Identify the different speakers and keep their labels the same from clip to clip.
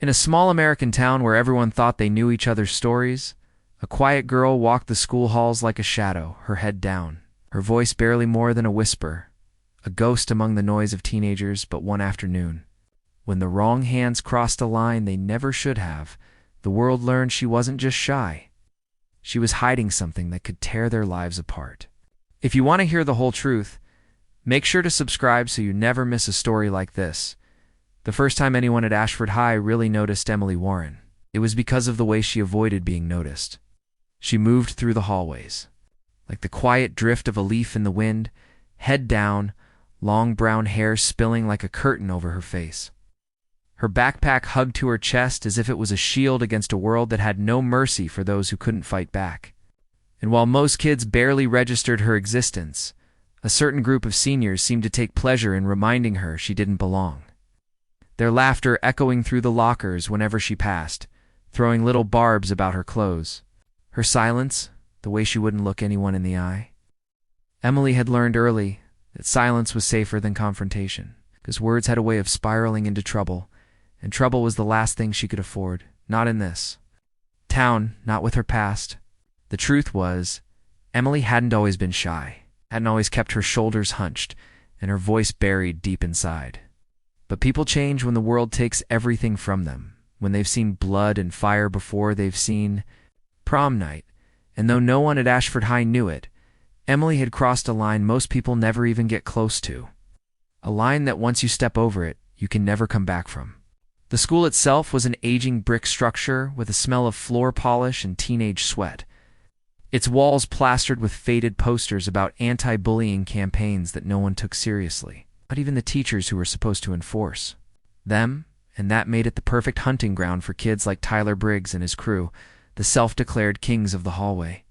Speaker 1: In a small American town where everyone thought they knew each other's stories, a quiet girl walked the school halls like a shadow, her head down, her voice barely more than a whisper, a ghost among the noise of teenagers. But one afternoon, when the wrong hands crossed a line they never should have, the world learned she wasn't just shy. She was hiding something that could tear their lives apart. If you want to hear the whole truth, make sure to subscribe so you never miss a story like this. The first time anyone at Ashford High really noticed Emily Warren, it was because of the way she avoided being noticed. She moved through the hallways, like the quiet drift of a leaf in the wind, head down, long brown hair spilling like a curtain over her face. Her backpack hugged to her chest as if it was a shield against a world that had no mercy for those who couldn't fight back. And while most kids barely registered her existence, a certain group of seniors seemed to take pleasure in reminding her she didn't belong. Their laughter echoing through the lockers whenever she passed, throwing little barbs about her clothes. Her silence, the way she wouldn't look anyone in the eye. Emily had learned early that silence was safer than confrontation, because words had a way of spiraling into trouble, and trouble was the last thing she could afford, not in this town, not with her past. The truth was, Emily hadn't always been shy, hadn't always kept her shoulders hunched, and her voice buried deep inside. But people change when the world takes everything from them, when they've seen blood and fire before they've seen prom night, and though no one at Ashford High knew it, Emily had crossed a line most people never even get close to. A line that once you step over it, you can never come back from. The school itself was an aging brick structure with a smell of floor polish and teenage sweat. Its walls plastered with faded posters about anti-bullying campaigns that no one took seriously, not even the teachers who were supposed to enforce them, and that made it the perfect hunting ground for kids like Tyler Briggs and his crew, the self-declared kings of the hallway.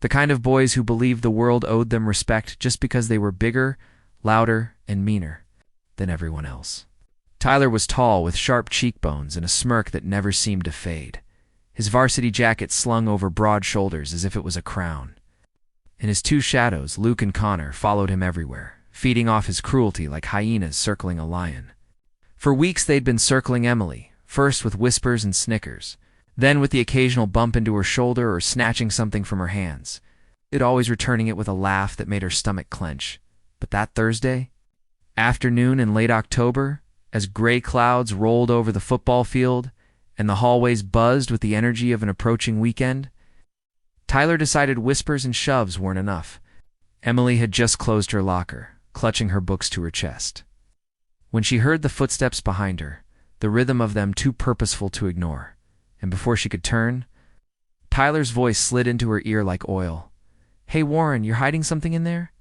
Speaker 1: The kind of boys who believed the world owed them respect just because they were bigger, louder, and meaner than everyone else. Tyler was tall with sharp cheekbones and a smirk that never seemed to fade, his varsity jacket slung over broad shoulders as if it was a crown. And his two shadows, Luke and Connor, followed him everywhere, feeding off his cruelty like hyenas circling a lion. For weeks they'd been circling Emily, first with whispers and snickers, then with the occasional bump into her shoulder or snatching something from her hands, it always returning it with a laugh that made her stomach clench. But that Thursday afternoon in late October, as gray clouds rolled over the football field and the hallways buzzed with the energy of an approaching weekend, Tyler decided whispers and shoves weren't enough. Emily had just closed her locker, clutching her books to her chest, when she heard the footsteps behind her, the rhythm of them too purposeful to ignore. And before she could turn, Tyler's voice slid into her ear like oil. "Hey, Warren, you're hiding something in there?"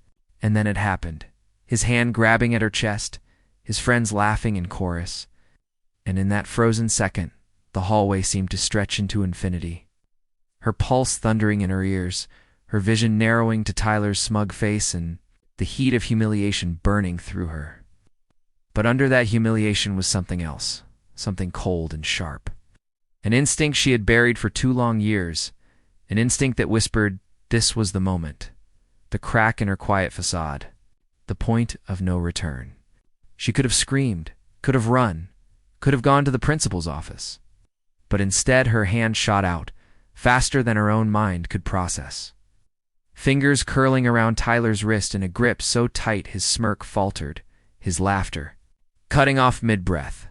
Speaker 1: And then it happened, his hand grabbing at her chest, his friends laughing in chorus. And in that frozen second, the hallway seemed to stretch into infinity. Her pulse thundering in her ears, her vision narrowing to Tyler's smug face and the heat of humiliation burning through her. But under that humiliation was something else, something cold and sharp. An instinct she had buried for 2 long years, an instinct that whispered, this was the moment, the crack in her quiet facade, the point of no return. She could have screamed, could have run, could have gone to the principal's office. But instead her hand shot out, faster than her own mind could process. Fingers curling around Tyler's wrist in a grip so tight his smirk faltered, his laughter cutting off mid-breath.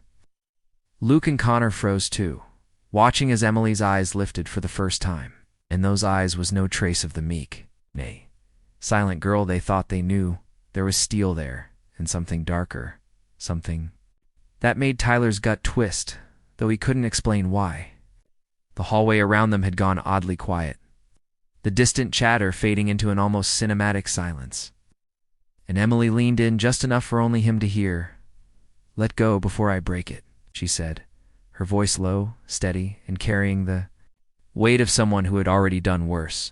Speaker 1: Luke and Connor froze too, watching as Emily's eyes lifted for the first time. In those eyes was no trace of the meek, nay, silent girl they thought they knew. There was steel there, and something darker, something that made Tyler's gut twist, though he couldn't explain why. The hallway around them had gone oddly quiet, the distant chatter fading into an almost cinematic silence. And Emily leaned in just enough for only him to hear. "Let go before I break it," she said, her voice low, steady, and carrying the weight of someone who had already done worse.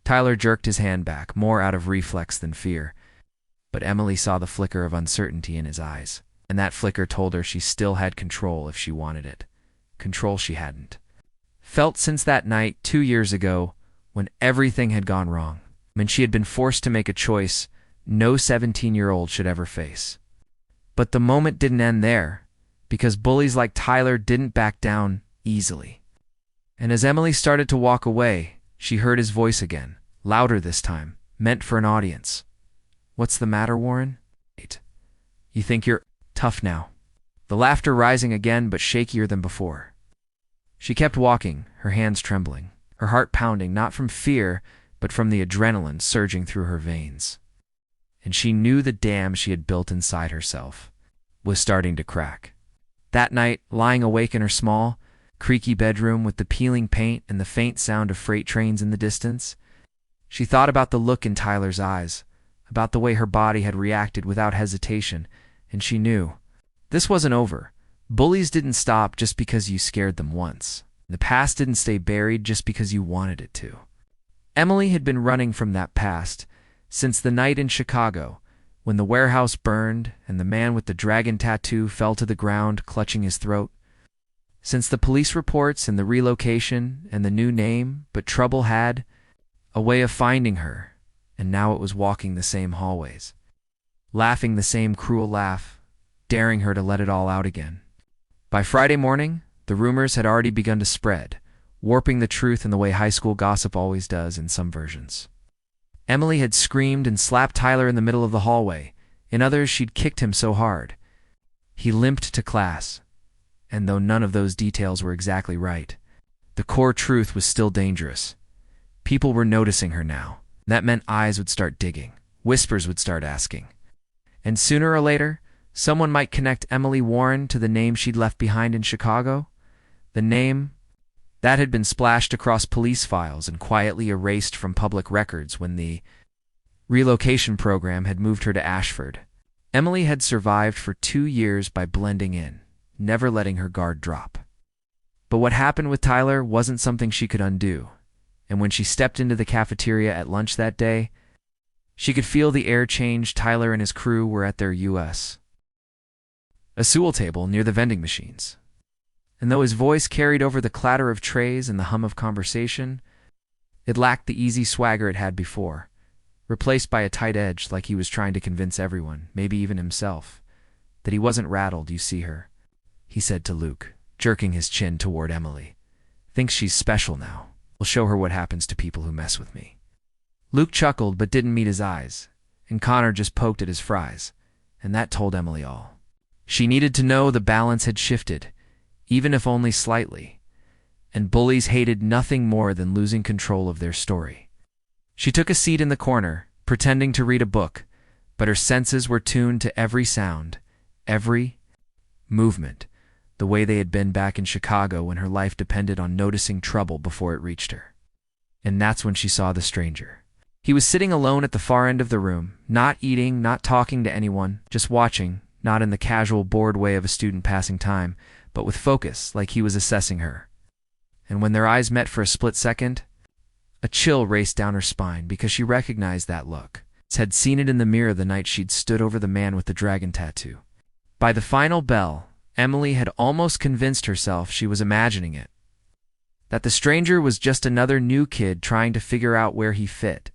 Speaker 1: Tyler jerked his hand back, more out of reflex than fear, but Emily saw the flicker of uncertainty in his eyes, and that flicker told her she still had control if she wanted it. Control she hadn't felt since that night 2 years ago when everything had gone wrong, when she had been forced to make a choice no 17-year-old should ever face. But the moment didn't end there. because bullies like Tyler didn't back down easily. And as Emily started to walk away, she heard his voice again, louder this time, meant for an audience. "What's the matter, Warren? You think you're tough now?" The laughter rising again, but shakier than before. She kept walking, her hands trembling, her heart pounding not from fear, but from the adrenaline surging through her veins. And she knew the dam she had built inside herself was starting to crack. That night, lying awake in her small, creaky bedroom with the peeling paint and the faint sound of freight trains in the distance, she thought about the look in Tyler's eyes, about the way her body had reacted without hesitation, and she knew this wasn't over. Bullies didn't stop just because you scared them once. The past didn't stay buried just because you wanted it to. Emily had been running from that past since the night in Chicago, when the warehouse burned and the man with the dragon tattoo fell to the ground clutching his throat. Since the police reports and the relocation and the new name, but trouble had a way of finding her, and now it was walking the same hallways, laughing the same cruel laugh, daring her to let it all out again. By Friday morning, the rumors had already begun to spread, warping the truth in the way high school gossip always does in some versions. Emily had screamed and slapped Tyler in the middle of the hallway. In others, she'd kicked him so hard he limped to class. And though none of those details were exactly right, the core truth was still dangerous. People were noticing her now. That meant eyes would start digging, whispers would start asking. And sooner or later, someone might connect Emily Warren to the name she'd left behind in Chicago, the name that had been splashed across police files and quietly erased from public records when the relocation program had moved her to Ashford. Emily had survived for 2 years by blending in, never letting her guard drop. But what happened with Tyler wasn't something she could undo, and when she stepped into the cafeteria at lunch that day, she could feel the air change. Tyler and his crew were at their U.S. a stool table near the vending machines. And though his voice carried over the clatter of trays and the hum of conversation, it lacked the easy swagger it had before, replaced by a tight edge like he was trying to convince everyone, maybe even himself, that he wasn't rattled. "You see her," he said to Luke, jerking his chin toward Emily. "Thinks she's special now. We'll show her what happens to people who mess with me." Luke chuckled but didn't meet his eyes, and Connor just poked at his fries, and that told Emily all. She needed to know the balance had shifted, even if only slightly, and bullies hated nothing more than losing control of their story. She took a seat in the corner, pretending to read a book, but her senses were tuned to every sound, every movement, the way they had been back in Chicago when her life depended on noticing trouble before it reached her. And that's when she saw the stranger. He was sitting alone at the far end of the room, not eating, not talking to anyone, just watching, not in the casual, bored way of a student passing time, but with focus, like he was assessing her. And when their eyes met for a split second, a chill raced down her spine because she recognized that look. Had seen it in the mirror the night she'd stood over the man with the dragon tattoo. By the final bell, Emily had almost convinced herself she was imagining it, that the stranger was just another new kid trying to figure out where he fit.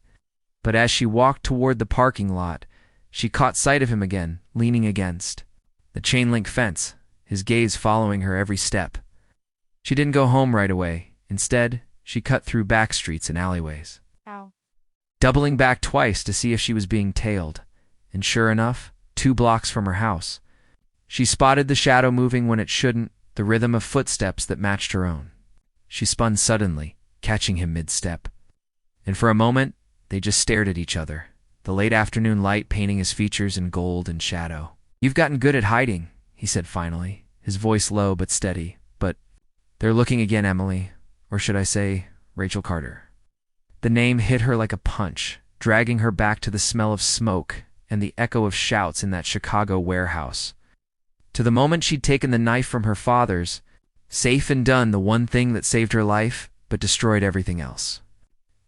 Speaker 1: But as she walked toward the parking lot, she caught sight of him again, leaning against the chain-link fence, his gaze following her every step. She didn't go home right away. Instead, she cut through back streets and alleyways, doubling back twice to see if she was being tailed. And sure enough, 2 blocks from her house, she spotted the shadow moving when it shouldn't, the rhythm of footsteps that matched her own. She spun suddenly, catching him mid-step. And for a moment, they just stared at each other, the late afternoon light painting his features in gold and shadow. "You've gotten good at hiding," he said finally, his voice low but steady. "But they're looking again, Emily. Or should I say, Rachel Carter." The name hit her like a punch, dragging her back to the smell of smoke and the echo of shouts in that Chicago warehouse. To the moment she'd taken the knife from her father's, safe and done the one thing that saved her life, but destroyed everything else.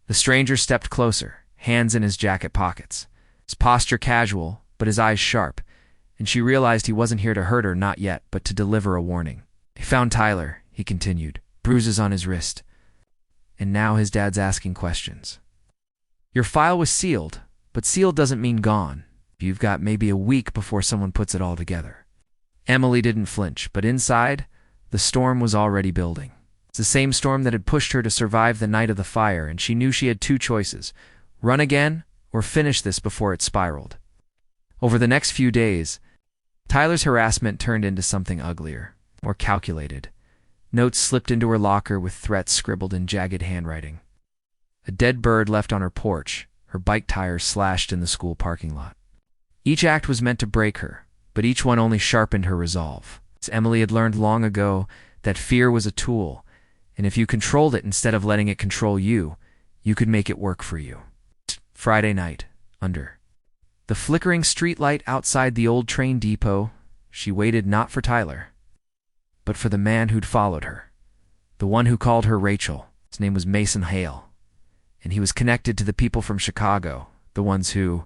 Speaker 1: The stranger stepped closer, hands in his jacket pockets, his posture casual, but his eyes sharp, and she realized he wasn't here to hurt her, not yet, but to deliver a warning. "He found Tyler," he continued, bruises on his wrist. "And now his dad's asking questions. Your file was sealed, but sealed doesn't mean gone. You've got maybe a week before someone puts it all together." Emily didn't flinch, but inside, the storm was already building. It's the same storm that had pushed her to survive the night of the fire, and she knew she had two choices: run again or finish this before it spiraled. Over the next few days, Tyler's harassment turned into something uglier, more calculated. Notes slipped into her locker with threats scribbled in jagged handwriting. A dead bird left on her porch, her bike tires slashed in the school parking lot. Each act was meant to break her, but each one only sharpened her resolve. Emily had learned long ago that fear was a tool, and if you controlled it instead of letting it control you, you could make it work for you. Friday night, under the flickering streetlight outside the old train depot, she waited not for Tyler, but for the man who'd followed her, the one who called her Rachel. His name was Mason Hale, and he was connected to the people from Chicago, the ones who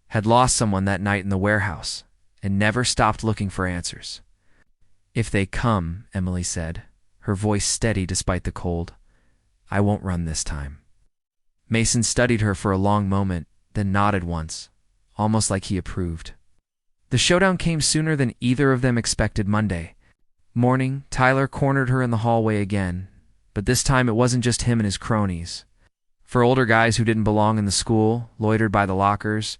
Speaker 1: had lost someone that night in the warehouse and never stopped looking for answers. "If they come," Emily said, her voice steady despite the cold, "I won't run this time." Mason studied her for a long moment, then nodded once, almost like he approved. The showdown came sooner than either of them expected. Monday morning, Tyler cornered her in the hallway again, but this time it wasn't just him and his cronies. For older guys who didn't belong in the school, loitered by the lockers,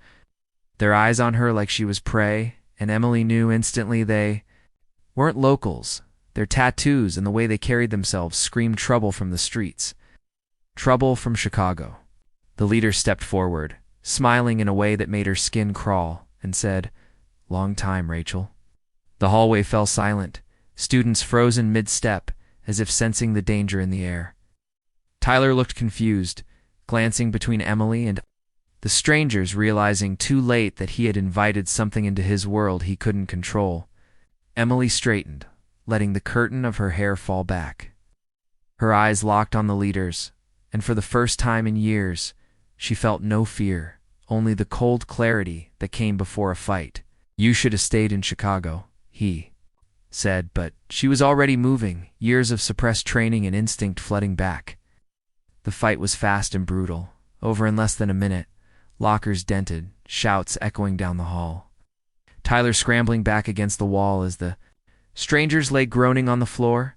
Speaker 1: their eyes on her like she was prey, and Emily knew instantly they weren't locals. Their tattoos and the way they carried themselves screamed trouble from the streets. Trouble from Chicago. The leader stepped forward, smiling in a way that made her skin crawl, and said, "Long time, Rachel." The hallway fell silent, students frozen mid-step, as if sensing the danger in the air. Tyler looked confused, glancing between Emily and the strangers, realizing too late that he had invited something into his world he couldn't control. Emily straightened, letting the curtain of her hair fall back. Her eyes locked on the leaders, and for the first time in years, she felt no fear, only the cold clarity that came before a fight. "You should have stayed in Chicago," he said, but she was already moving, years of suppressed training and instinct flooding back. The fight was fast and brutal, over in less than a minute, lockers dented, shouts echoing down the hall. Tyler scrambling back against the wall as the strangers lay groaning on the floor.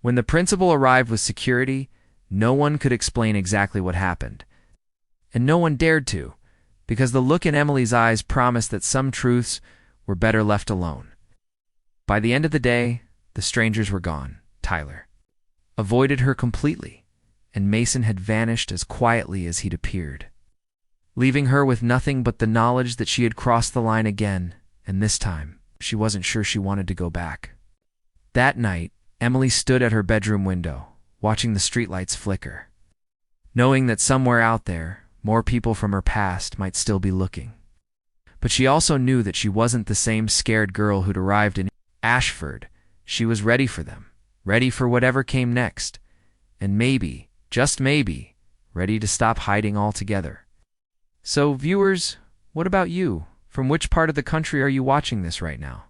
Speaker 1: When the principal arrived with security, no one could explain exactly what happened. And no one dared to, because the look in Emily's eyes promised that some truths were better left alone. By the end of the day, the strangers were gone. Tyler avoided her completely, and Mason had vanished as quietly as he'd appeared, leaving her with nothing but the knowledge that she had crossed the line again, and this time, she wasn't sure she wanted to go back. That night, Emily stood at her bedroom window, watching the streetlights flicker, knowing that somewhere out there, more people from her past might still be looking. But she also knew that she wasn't the same scared girl who'd arrived in Ashford. She was ready for them, ready for whatever came next, and maybe, just maybe, ready to stop hiding altogether. So, viewers, what about you? From which part of the country are you watching this right now?